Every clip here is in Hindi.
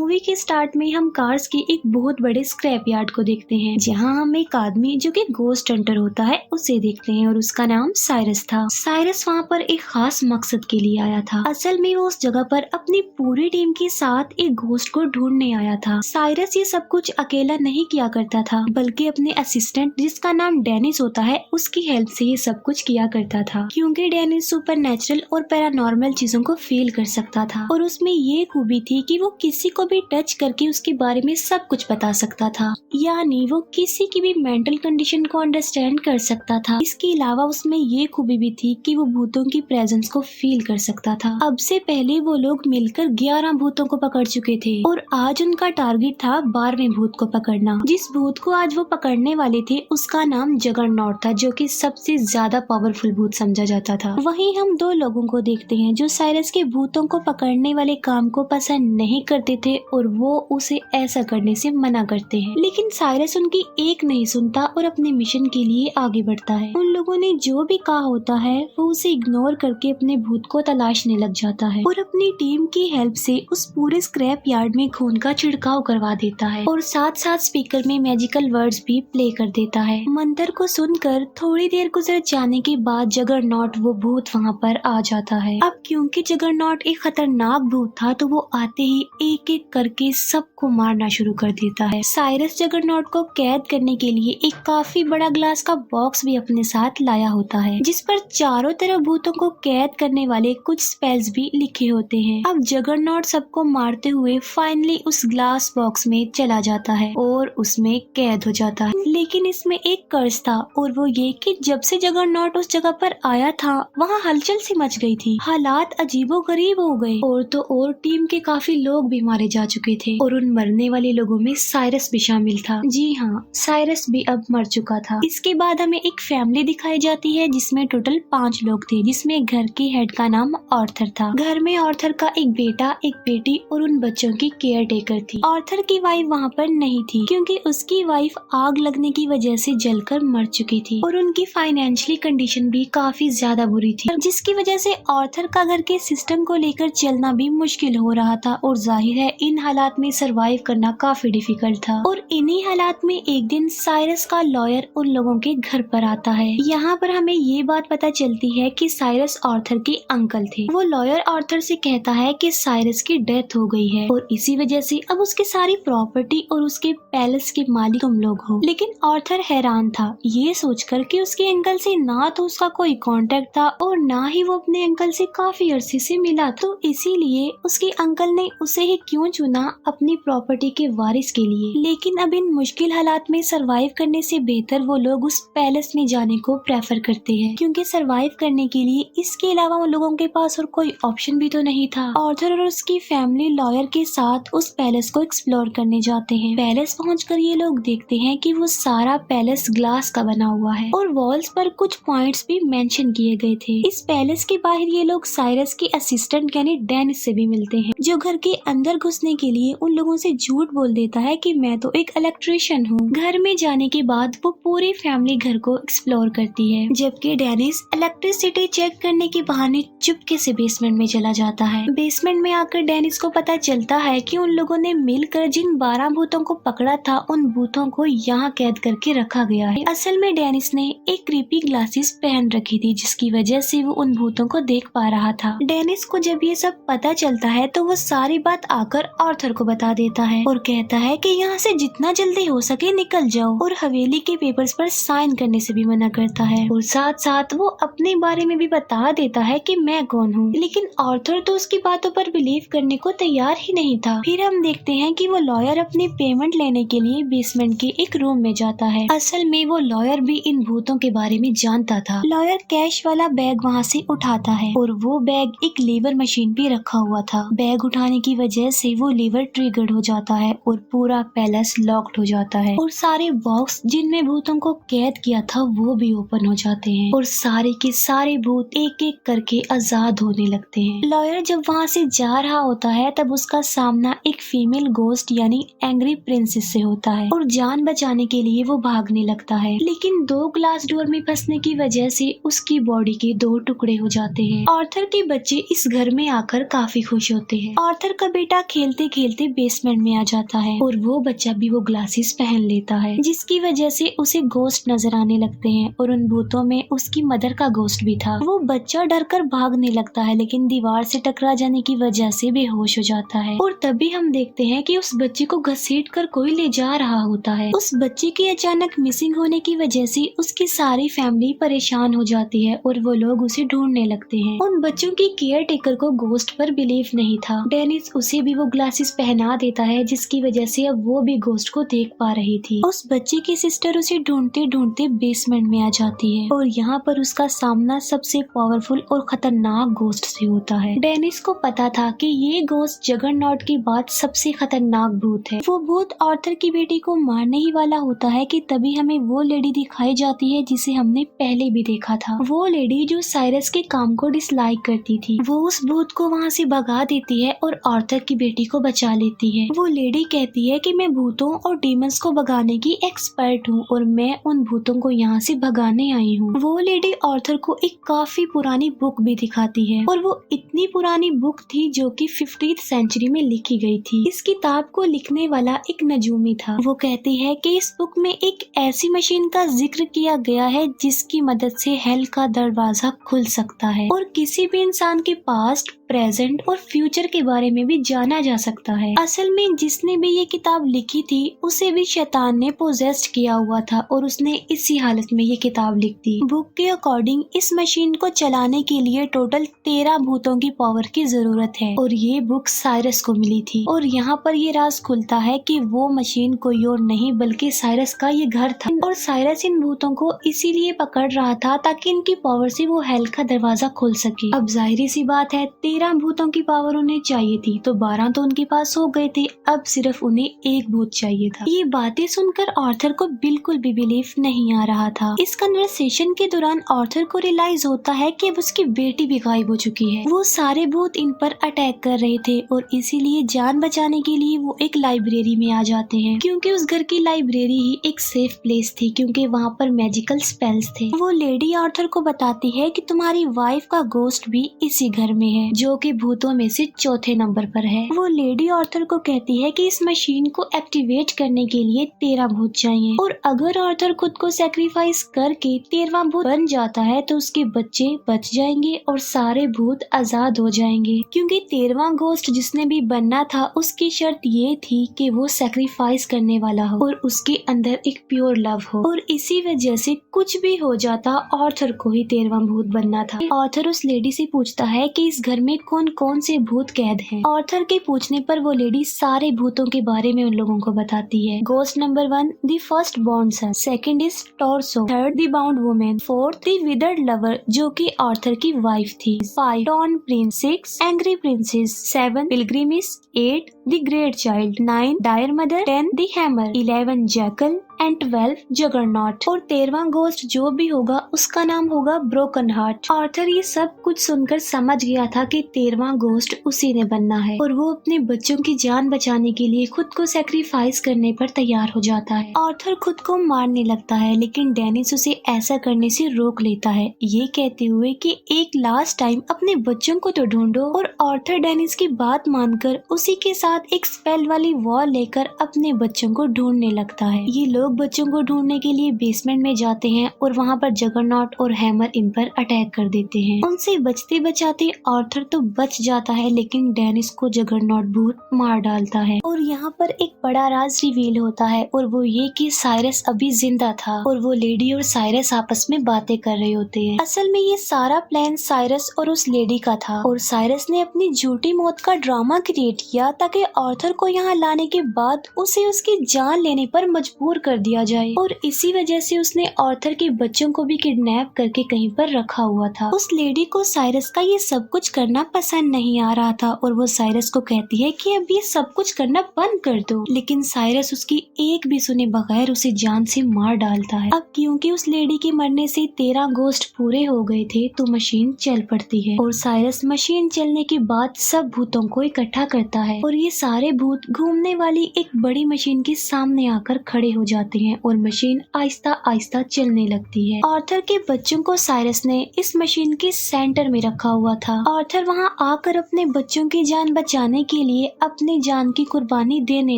मूवी के स्टार्ट में हम कार्स के एक बहुत बड़े स्क्रैप यार्ड को देखते हैं, जहां हम एक आदमी जो कि गोस्ट हंटर होता है उसे देखते हैं और उसका नाम साइरस था। साइरस वहां पर एक खास मकसद के लिए आया था। असल में वो उस जगह पर अपनी पूरी टीम के साथ एक गोस्ट को ढूंढने आया था। साइरस ये सब कुछ अकेला नहीं किया करता था, बल्कि अपने असिस्टेंट जिसका नाम डेनिस होता है उसकी हेल्प से ये सब कुछ किया करता था, क्योंकि डेनिस सुपर नेचुरल और पैरानॉर्मल चीजों को फील कर सकता था और उसमें ये खूबी थी कि वो किसी को भी टच करके उसके बारे में सब कुछ बता सकता था, यानी वो किसी की भी मेंटल कंडीशन को अंडरस्टैंड कर सकता था। इसके अलावा उसमें ये खूबी भी थी कि वो भूतों की प्रेजेंस को फील कर सकता था। अब से पहले वो लोग मिलकर 11 भूतों को पकड़ चुके थे और आज उनका टारगेट था 12वें भूत को पकड़ना। जिस भूत को आज वो पकड़ने वाले थे उसका नाम जगरनॉट था, जो कि सबसे ज्यादा पावरफुल भूत समझा जाता था। वहीं हम दो लोगों को देखते हैं जो साइरस के भूतों को पकड़ने वाले काम को पसंद नहीं करते थे और वो उसे ऐसा करने से मना करते हैं, लेकिन साइरस उनकी एक नहीं सुनता और अपने मिशन के लिए आगे बढ़ता है। उन लोगों ने जो भी कहा होता है वो उसे इग्नोर करके अपने भूत को तलाशने लग जाता है और अपनी टीम की हेल्प से उस पूरे स्क्रैप यार्ड में खून का छिड़काव करवा देता है और साथ साथ स्पीकर में मैजिकल वर्ड्स भी प्ले कर देता है। मंत्र को सुनकर थोड़ी देर गुजर जाने के बाद जगरनॉट वो भूत वहाँ पर आ जाता है। अब क्योंकि जगरनॉट एक खतरनाक भूत था तो वो आते ही एक एक करके सबको मारना शुरू कर देता है। साइरस जगरनॉट को कैद करने के लिए एक काफी बड़ा ग्लास का बॉक्स भी अपने साथ लाया होता है, जिस पर चारों तरफ भूतों को कैद करने वाले कुछ स्पेल्स भी लिखे होते हैं। अब जगरनॉट सबको मारते हुए फाइनली उस ग्लास बॉक्स में चला जाता है और उसमें कैद हो जाता है। लेकिन इसमें एक कर्ज था और वो ये कि जब से जगरनॉट उस जगह पर आया था वहाँ हलचल सी मच गई थी। हालात अजीबोगरीब हो गए और तो और टीम के काफी लोग भी मारे जा चुके थे और उन मरने वाले लोगों में साइरस भी शामिल था। जी हाँ, साइरस भी अब मर चुका था। इसके बाद हमें एक फैमिली दिखाई जाती है जिसमें टोटल 5 लोग थे, जिसमें घर के हेड का नाम आर्थर था। घर में आर्थर का एक बेटा, एक बेटी और उन बच्चों की केयर टेकर थी। आर्थर की वाइफ वहाँ पर नहीं थी क्योंकि उसकी वाइफ आग लगने की वजह से जलकर मर चुकी थी और उनकी फाइनेंशियली कंडीशन भी काफी ज्यादा बुरी थी, जिसकी वजह से आर्थर का घर के सिस्टम को लेकर चलना भी मुश्किल हो रहा था और जाहिर है इन हालात में सरवाइव करना काफी डिफिकल्ट था। और इन्हीं हालात में एक दिन साइरस का लॉयर उन लोगों के घर पर आता है। यहाँ पर हमें ये बात पता चलती है कि साइरस आर्थर के अंकल थे। वो लॉयर आर्थर से कहता है कि साइरस की डेथ हो गई है और इसी वजह से अब उसकी सारी प्रॉपर्टी और उसके पैलेस के मालिक तुम लोग हो। लेकिन आर्थर हैरान था ये सोचकर कि उसके अंकल से ना तो उसका कोई कांटेक्ट था और ना ही वो अपने अंकल से काफी अरसे से मिला, तो इसीलिए उसके अंकल ने उसे ही क्यों चुना अपनी प्रॉपर्टी के वारिस के लिए। लेकिन अब इन मुश्किल हालात में सरवाइव करने से बेहतर वो लोग उस पैलेस में जाने को प्रेफर करते हैं, क्योंकि सरवाइव करने के लिए इसके अलावा उन लोगों के पास और कोई ऑप्शन भी तो नहीं था। आर्थर और उसकी फैमिली लॉयर के साथ उस पैलेस को एक्सप्लोर करने जाते हैं। पैलेस पहुंचकर ये लोग देखते हैं कि वो सारा पैलेस ग्लास का बना हुआ है और वॉल्स पर कुछ पॉइंट्स भी मेंशन किए गए थे। इस पैलेस के बाहर ये लोग साइरस के असिस्टेंट यानी डेनिस से भी मिलते हैं, जो घर के अंदर घुसने के लिए उन लोगों से झूठ बोल देता है कि मैं तो एक इलेक्ट्रिशियन हूँ। घर में जाने के बाद वो पूरी फैमिली घर को एक्सप्लोर करती है, जबकि डेनिस इलेक्ट्रिसिटी चेक करने के बहाने चुपके से बेसमेंट में चला जाता है। बेसमेंट में आकर डेनिस को पता चलता है कि उन लोगों ने मिलकर जिन 12 भूतों को पकड़ा था उन भूतों को यहाँ कैद करके रखा गया है। असल में डेनिस ने एक क्रीपी ग्लासेस पहन रखी थी, जिसकी वजह से वो उन भूतों को देख पा रहा था। डेनिस को जब ये सब पता चलता है तो वो सारी बात आकर आर्थर को बता देता है और कहता है कि यहाँ से जितना जल्दी हो सके निकल जाओ, और हवेली के पेपर्स पर साइन करने से भी मना करता है और साथ साथ वो अपने बारे में भी बता देता है कि मैं कौन हूँ। लेकिन आर्थर तो उसकी बातों पर बिलीव करने को तैयार ही नहीं था। फिर हम देखते हैं कि वो लॉयर अपनी पेमेंट लेने के लिए बेसमेंट के एक रूम में जाता है। असल में वो लॉयर भी इन भूतों के बारे में जानता था। लॉयर कैश वाला बैग वहाँ से उठाता है और वो बैग एक लीवर मशीन पे रखा हुआ था। बैग उठाने की वजह से वो लीवर ट्रिगर्ड हो जाता है और पूरा पैलेस लॉक्ड हो जाता है और सारे बॉक्स जिनमें भूतों को कैद किया था वो भी ओपन हो जाते हैं और सारे के सारे भूत एक एक करके आजाद होने लगते हैं। लॉयर जब वहाँ से जा रहा होता है तब उसका सामना एक फीमेल गोस्ट यानी एंग्री प्रिंसेस से होता है और जान बचाने के लिए वो भागने लगता है, लेकिन 2 ग्लास डोर में फंसने की वजह से उसकी बॉडी के 2 टुकड़े हो जाते हैं। आर्थर के बच्चे इस घर में आकर काफी खुश होते हैं। आर्थर का बेटा खेलते खेलते खेलते बेसमेंट में आ जाता है और वो बच्चा भी वो ग्लासेस पहन लेता है, जिसकी वजह से उसे गोस्ट नजर आने लगते हैं और उन भूतों में उसकी मदर का गोस्ट भी था। वो बच्चा डर कर भागने लगता है लेकिन दीवार से टकरा जाने की वजह से बेहोश हो जाता है और तभी हम देखते हैं कि उस बच्चे को घसीट कर कोई ले जा रहा होता है। उस बच्चे के अचानक मिसिंग होने की वजह से उसकी सारी फैमिली परेशान हो जाती है और वो लोग उसे ढूंढने लगते हैं। उन बच्चों की केयर टेकर को गोस्ट पर बिलीव नहीं था। डेनिस उसे भी वो ग्लासेस पहना देता है जिसकी वजह से अब वो भी गोस्ट को देख पा रही थी। उस बच्चे की सिस्टर उसे ढूंढते ढूंढते बेसमेंट में आ जाती है और यहाँ पर उसका सामना सबसे पावरफुल और खतरनाक गोस्ट से होता है। डेनिस को पता था कि ये गोस्ट जगरनॉट के बाद सबसे खतरनाक भूत है। वो भूत आर्थर की बेटी को मारने ही वाला होता है कि तभी हमें वो लेडी दिखाई जाती है जिसे हमने पहले भी देखा था। वो लेडी जो साइरस के काम को डिसलाइक करती थी, वो उस भूत को वहाँ से भगा देती है और आर्थर की बेटी को बचा लेती है। वो लेडी कहती है कि मैं भूतों और डीमंस को भगाने की एक्सपर्ट हूँ और मैं उन भूतों को यहाँ से भगाने आई हूँ। वो लेडी आर्थर को एक काफी पुरानी बुक भी दिखाती है और वो इतनी पुरानी बुक थी जो कि 50th सेंचुरी में लिखी गई थी। इस किताब को लिखने वाला एक नजूमी था। वो कहती है कि इस बुक में एक ऐसी मशीन का जिक्र किया गया है जिसकी मदद से हेल का दरवाजा खुल सकता है और किसी भी इंसान के पास्ट, प्रेजेंट और फ्यूचर के बारे में भी जाना जा सकता है। असल में जिसने भी ये किताब लिखी थी उसे भी शैतान ने पोजेस्ड किया हुआ था और उसने इसी हालत में ये किताब लिख दी। बुक के अकॉर्डिंग इस मशीन को चलाने के लिए टोटल 13 भूतों की पावर की जरूरत है और ये बुक साइरस को मिली थी। और यहाँ पर ये राज खुलता है कि वो मशीन कोई और नहीं बल्कि साइरस का ये घर था और साइरस इन भूतों को इसीलिए पकड़ रहा था ताकि इनकी पावर से वो हेल का दरवाजा खोल सके। अब जाहिर सी बात है 13 भूतों की पावर उन्हें चाहिए थी तो 12 तो उनके पास हो गए थे, अब सिर्फ उन्हें एक भूत चाहिए था। ये बातें सुनकर आर्थर को बिल्कुल भी बिलीफ नहीं आ रहा था। इस कन्वर्सेशन के दौरान आर्थर को रियलाइज होता है कि अब उसकी बेटी भी गायब हो चुकी है। वो सारे भूत इन पर अटैक कर रहे थे और इसीलिए जान बचाने के लिए वो एक लाइब्रेरी में आ जाते हैं क्योंकि उस घर की लाइब्रेरी ही एक सेफ प्लेस थी क्योंकि वहाँ पर मैजिकल स्पेल्स थे। वो लेडी आर्थर को बताती है कि तुम्हारी वाइफ का गोस्ट भी इसी घर में है जो कि भूतों में से चौथे नंबर पर है। वो लेडी आर्थर को कहती है कि इस मशीन को एक्टिवेट करने के लिए 13 भूत चाहिए और अगर आर्थर खुद को सेक्रीफाइस करके 13वां भूत बन जाता है तो उसके बच्चे बच जाएंगे और सारे भूत आजाद हो जाएंगे क्योंकि 13वां गोस्ट जिसने भी बनना था उसकी शर्त ये थी कि वो सेक्रीफाइस करने वाला हो और उसके अंदर एक प्योर लव हो। और इसी वजह से कुछ भी हो जाता आर्थर को ही 13वां भूत बनना था। आर्थर उस लेडी से पूछता है कि इस घर में कौन कौन से भूत कैद हैं। आर्थर के पूछने पर वो लेडी सारे भूतों के बारे में उन लोगों को बताती है। Ghost number 1 the first born son, second is torso, third the bound women, fourth the withered lover जो कि आर्थर की वाइफ थी, 5 torn prince, 6 angry princess, 7 pilgrims, 8 the great child, 9 dire mother, 10 the hammer, 11 jackal and 12 juggernaut. और 13वां गोस्ट जो भी होगा उसका नाम होगा ब्रोकन हार्ट। आर्थर ये सब कुछ सुनकर समझ गया था कि 13वां गोस्ट उसी ने बनना है और वो अपने बच्चों की जान बचाने के लिए खुद को सेक्रीफाइस करने पर तैयार हो जाता है। आर्थर खुद को मारने लगता है लेकिन डेनिस उसे ऐसा करने से रोक लेता है ये कहते हुए कि एक लास्ट टाइम अपने बच्चों को तो ढूंढो। और आर्थर डेनिस की बात मानकर उसी के साथ एक स्पेल वाली वॉल लेकर अपने बच्चों को ढूंढने लगता है। ये लोग बच्चों को ढूंढने के लिए बेसमेंट में जाते हैं और वहाँ पर जगरनॉट और हैमर इन पर अटैक कर देते हैं। उनसे बचते बचाते आर्थर तो बच जाता है लेकिन डेनिस को जगरनॉट भूत मार डालता है। और यहाँ पर एक बड़ा राज रिवील होता है और वो ये कि साइरस अभी जिंदा था और वो लेडी और साइरस आपस में बातें कर रहे होते हैं। असल में ये सारा प्लान साइरस और उस लेडी का था और साइरस ने अपनी झूठी मौत का ड्रामा क्रिएट किया ताकि आर्थर को यहाँ लाने के बाद उसे उसकी जान लेने पर मजबूर कर दिया जाए। और इसी वजह से उसने आर्थर के बच्चों को भी किडनैप करके कहीं पर रखा हुआ था। उस लेडी को साइरस का ये सब कुछ करना पसंद नहीं आ रहा था और वो साइरस को कहती है कि अब ये सब कुछ करना बंद कर दो, लेकिन साइरस उसकी एक भी सुने बगैर उसे जान से मार डालता है। अब क्योंकि उस लेडी के मरने से 13 गोस्ट पूरे हो गए थे तो मशीन चल पड़ती है और साइरस मशीन चलने के बाद सब भूतों को इकट्ठा करता है और ये सारे भूत घूमने वाली एक बड़ी मशीन के सामने आकर खड़े हो जाते जाते हैं और मशीन आहिस्ता आहिस्ता चलने लगती है। आर्थर के बच्चों को साइरस ने इस मशीन के सेंटर में रखा हुआ था। आर्थर वहां आकर अपने बच्चों की जान बचाने के लिए अपनी जान की कुर्बानी देने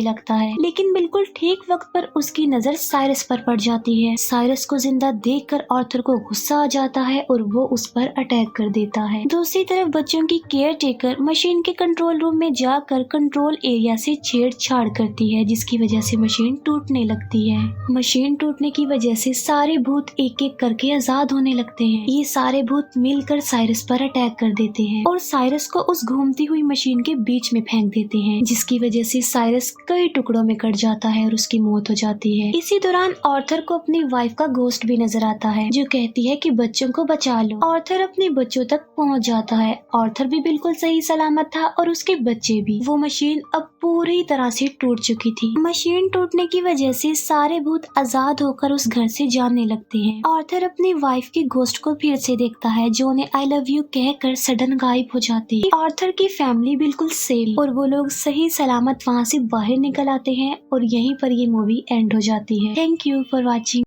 लगता है, लेकिन बिल्कुल ठीक वक्त पर उसकी नजर साइरस पर पड़ जाती है। साइरस को जिंदा देखकर आर्थर को गुस्सा आ जाता है और वो उस पर अटैक कर देता है। दूसरी तरफ बच्चों की केयर टेकर मशीन के कंट्रोल रूम में जाकर कंट्रोल एरिया से छेड़छाड़ करती है, जिसकी वजह से मशीन टूटने लगती है। मशीन टूटने की वजह से सारे भूत एक एक करके आजाद होने लगते हैं। ये सारे भूत मिलकर साइरस पर अटैक कर देते हैं और साइरस को उस घूमती हुई मशीन के बीच में फेंक देते हैं, जिसकी वजह से साइरस कई टुकड़ों में कट जाता है और उसकी मौत हो जाती है। इसी दौरान आर्थर को अपनी वाइफ का घोस्ट भी नजर आता है, जो कहती है कि बच्चों को बचा लो। आर्थर अपने बच्चों तक पहुंच जाता है। आर्थर भी बिल्कुल सही सलामत था और उसके बच्चे भी। वो मशीन अब पूरी तरह से टूट चुकी थी। मशीन टूटने की वजह से सारे भूत आजाद होकर उस घर से जाने लगते हैं। आर्थर अपनी वाइफ के घोस्ट को फिर से देखता है, जो उन्हें आई लव यू कहकर सडन गायब हो जाती है। आर्थर की फैमिली बिल्कुल सेफ और वो लोग सही सलामत वहाँ से बाहर निकल आते हैं और यहीं पर ये मूवी एंड हो जाती है। Thank you for watching.